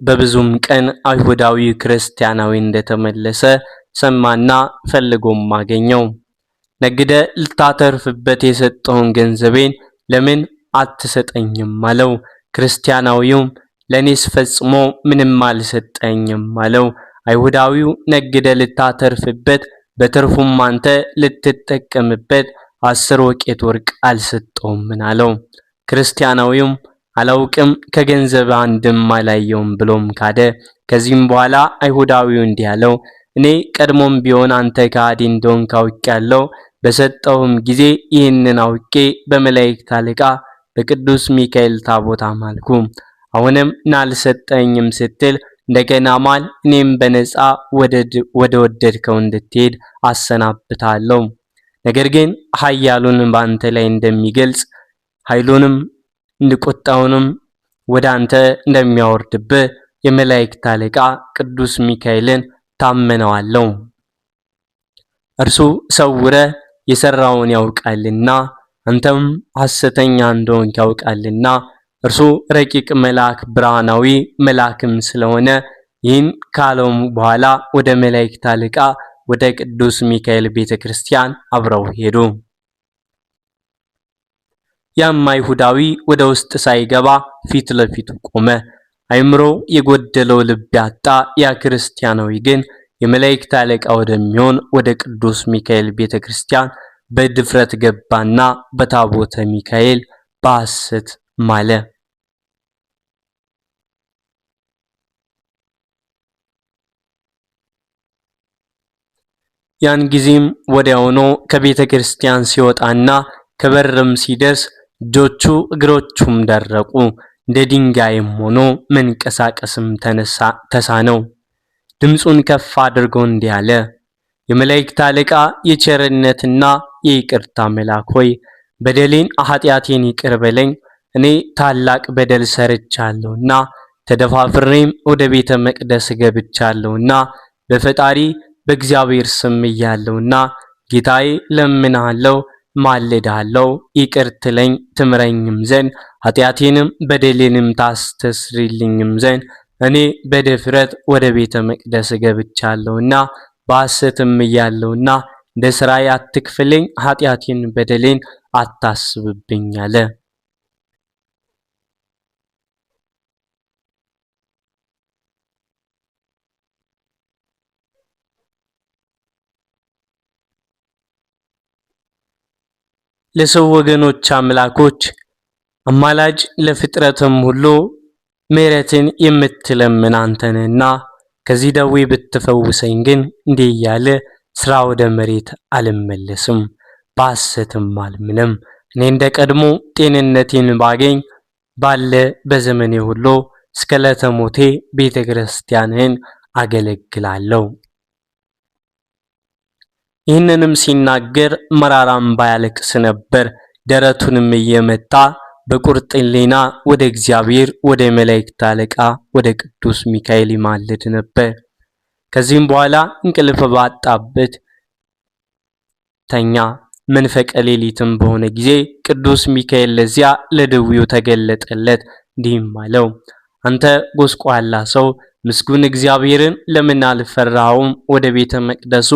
በብዙም ቀን አይሁዳዊ ክርስቲያናዊ እንደተመለሰ ሰማና ፈልጎም አገኘው። ነግደ ልታተርፍበት የሰጠውን ገንዘቤን ለምን አትሰጠኝም አለው። ክርስቲያናዊውም ለኔስ ፈጽሞ ምንም አልሰጠኝም አለው። አይሁዳዊው ነግደ ልታተርፍበት በትርፉም አንተ ልትጠቀምበት 10 ወቄት ወርቅ አልሰጠውም አለው። ክርስቲያናዊውም አላውቅም ከገንዘብ አንድም አላየውም ብሎም ካደ። ከዚህም በኋላ አይሁዳዊው እንዲህ አለው፣ እኔ ቀድሞም ቢሆን አንተ ከሃዲ እንደሆንክ አውቄአለሁ። በሰጠውም ጊዜ ይህንን አውቄ በመላእክት አለቃ በቅዱስ ሚካኤል ታቦት አማልኩ። አሁንም ናልሰጠኝም ስትል እንደገና ማል፣ እኔም በነፃ ወደ ወደድከው እንድትሄድ አሰናብታለሁ። ነገር ግን ኃያሉን በአንተ ላይ እንደሚገልጽ ኃይሉንም ቁጣውንም ወደ አንተ እንደሚያወርድብህ የመላእክት አለቃ ቅዱስ ሚካኤልን ታመነዋለሁ። እርሱ ሰውረ የሰራውን ያውቃልና አንተም ሐሰተኛ እንደሆንክ ያውቃልና እርሱ ረቂቅ መልአክ ብርሃናዊ መልአክም ስለሆነ ይህን ካለው በኋላ ወደ መላእክት አለቃ ወደ ቅዱስ ሚካኤል ቤተክርስቲያን አብረው ሄዱ። ያም አይሁዳዊ ወደ ውስጥ ሳይገባ ፊት ለፊቱ ቆመ። አእምሮ የጎደለው ልብ ያጣ ያ ክርስቲያናዊ ግን የመላእክት አለቃ ወደሚሆን ወደ ቅዱስ ሚካኤል ቤተክርስቲያን በድፍረት ገባና በታቦተ ሚካኤል በሐሰት ማለ። ያን ጊዜም ወዲያውኑ ከቤተ ክርስቲያን ሲወጣና ከበርም ሲደርስ እጆቹ እግሮቹም ደረቁ፣ እንደ ድንጋይም ሆኖ መንቀሳቀስም ተሳነው። ድምፁን ከፍ አድርጎ እንዲህ አለ። የመላእክት አለቃ የቸርነትና የይቅርታ መልአክ ሆይ በደሌን ኃጢአቴን ይቅር በለኝ። እኔ ታላቅ በደል ሰርቻለሁና ተደፋፍሬም ወደ ቤተ መቅደስ ገብቻለሁና በፈጣሪ በእግዚአብሔር ስም እያለሁና ጌታዬ ለምንሃለሁ፣ ማልድሃለሁ ይቅር ትለኝ ትምረኝም ዘንድ ኃጢአቴንም በደሌንም ታስተስሪልኝም ዘንድ እኔ በድፍረት ወደ ቤተ መቅደስ ገብቻለሁና በሐሰትም እያለሁና እንደ ሥራዬ አትክፈለኝ፣ ኃጢአቴን በደሌን አታስብብኝ አለ። ለሰው ወገኖች አምላኮች አማላጅ ለፍጥረትም ሁሉ ምሕረትን የምትለምን አንተንና ከዚህ ደዌ ብትፈውሰኝ ግን እንዲህ እያለ ስራ ወደ መሬት አልመለስም፣ በሐሰትም አልምልም። እኔ እንደ ቀድሞ ጤንነቴን ባገኝ ባለ በዘመኔ ሁሉ እስከ ዕለተ ሞቴ ቤተ ክርስቲያንን አገለግላለሁ። ይህንንም ሲናገር መራራ እንባ ያለቅስ ነበር። ደረቱንም እየመታ በቁርጥ ሕሊና ወደ እግዚአብሔር ወደ መላእክት አለቃ ወደ ቅዱስ ሚካኤል ይማልድ ነበር። ከዚህም በኋላ እንቅልፍ ባጣበት ተኛ። መንፈቀ ሌሊትም በሆነ ጊዜ ቅዱስ ሚካኤል ለዚያ ለድውዩ ተገለጠለት፣ እንዲህም አለው፣ አንተ ጎስቋላ ሰው ምስጉን እግዚአብሔርን ለምን አልፈራኸውም? ወደ ቤተ መቅደሱ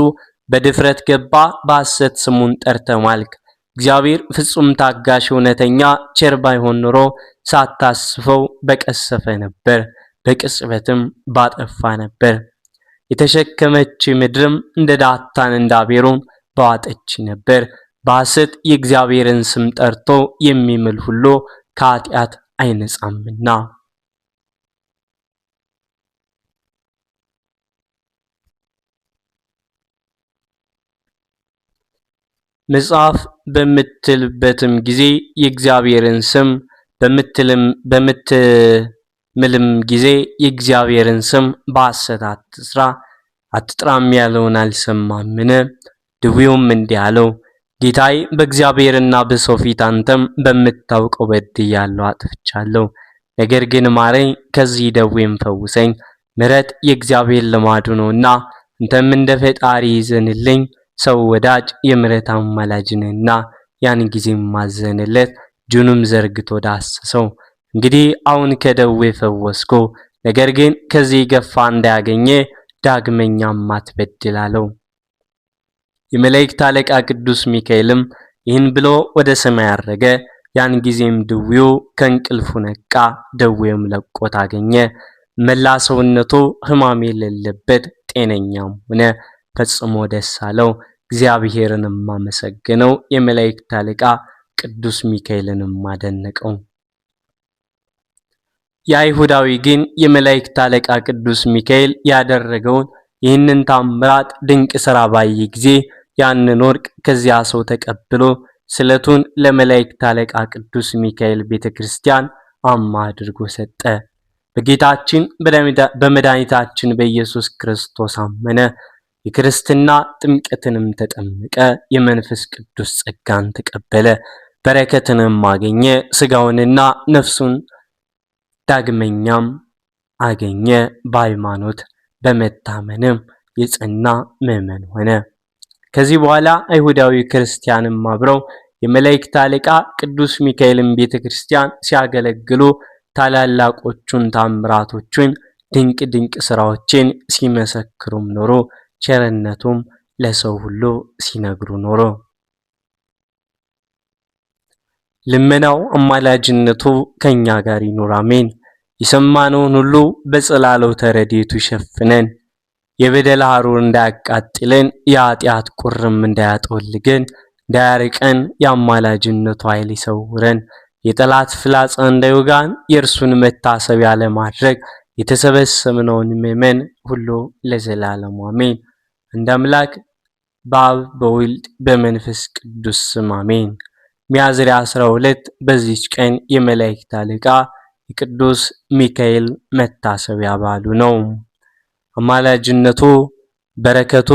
በድፍረት ገባ፣ በሐሰት ስሙን ጠርተህ ማልክ። እግዚአብሔር ፍጹም ታጋሽ እውነተኛ ቸር ባይሆን ኖሮ ሳታስፈው በቀሰፈ ነበር፣ በቅጽበትም ባጠፋ ነበር። የተሸከመች ምድርም እንደ ዳታን እንደ አቤሮን በዋጠች ነበር። በሐሰት የእግዚአብሔርን ስም ጠርቶ የሚምል ሁሉ ከኃጢአት አይነጻምና። መጽሐፍ በምትልበትም ጊዜ የእግዚአብሔርን ስም በምትምልም ጊዜ የእግዚአብሔርን ስም በሐሰት አትስራ አትጥራም ያለውን አልሰማምን? ድውዩም እንዲህ አለው፣ ጌታዬ በእግዚአብሔርና በሰው ፊት አንተም በምታውቀው በድያለሁ፣ አጥፍቻለሁ። ነገር ግን ማረኝ፣ ከዚህ ደዌም ፈውሰኝ። ምሕረት የእግዚአብሔር ልማዱ ነውና አንተም እንደ ፈጣሪ ይዘንልኝ። ሰው ወዳጅ የምሕረት አማላጅ ነህና። ያን ጊዜም ማዘነለት፣ እጁንም ዘርግቶ ዳሰሰው። እንግዲህ አሁን ከደዌ ፈወስኮ፣ ነገር ግን ከዚህ ገፋ እንዳያገኘ ዳግመኛም አትበድል አለው። የመላእክት አለቃ ቅዱስ ሚካኤልም ይህን ብሎ ወደ ሰማይ አረገ። ያን ጊዜም ድውዩ ከእንቅልፉ ነቃ፣ ደዌውም ለቆት አገኘ። መላ ሰውነቱ ሕማም የሌለበት ጤነኛም ሆነ። ፈጽሞ ደስ አለው። እግዚአብሔርንም አመሰገነው። የመላእክት አለቃ ቅዱስ ሚካኤልንም አደነቀው። የአይሁዳዊ ግን የመላእክት አለቃ ቅዱስ ሚካኤል ያደረገውን ይህንን ታምራት ድንቅ ሥራ ባየ ጊዜ ያንን ወርቅ ከዚያ ሰው ተቀብሎ ስለቱን ለመላእክት አለቃ ቅዱስ ሚካኤል ቤተክርስቲያን አማ አድርጎ ሰጠ። በጌታችን በመድኃኒታችን በኢየሱስ ክርስቶስ አመነ። የክርስትና ጥምቀትንም ተጠመቀ። የመንፈስ ቅዱስ ጸጋን ተቀበለ። በረከትንም አገኘ። ሥጋውንና ነፍሱን ዳግመኛም አገኘ። በሃይማኖት በመታመንም የጸና ምዕመን ሆነ። ከዚህ በኋላ አይሁዳዊ ክርስቲያንም አብረው የመላእክት አለቃ ቅዱስ ሚካኤልን ቤተክርስቲያን ሲያገለግሉ ታላላቆቹን ታምራቶችን ድንቅ ድንቅ ሥራዎችን ሲመሰክሩም ኖሮ ቸርነቱም ለሰው ሁሉ ሲነግሩ ኖሮ ልመናው አማላጅነቱ ከኛ ጋር ይኑር አሜን። የሰማነውን ሁሉ በጸላሎተ ረድኤቱ ይሸፍነን። የበደል ሐሩር እንዳያቃጥለን፣ የኃጢአት ቁርም እንዳያጠወልገን፣ እንዳያርቀን የአማላጅነቱ ኃይል ይሰውረን። የጠላት ፍላጻ እንዳይወጋን የእርሱን መታሰቢያ ለማድረግ የተሰበሰብነውን ምእመን ሁሉ ለዘላለሙ አሜን። እንደ አምላክ በአብ በወልድ በመንፈስ ቅዱስ ስም አሜን። ሚያዝያ 12 በዚች ቀን የመላእክት አለቃ የቅዱስ ሚካኤል መታሰቢያ በዓሉ ነው። አማላጅነቱ በረከቱ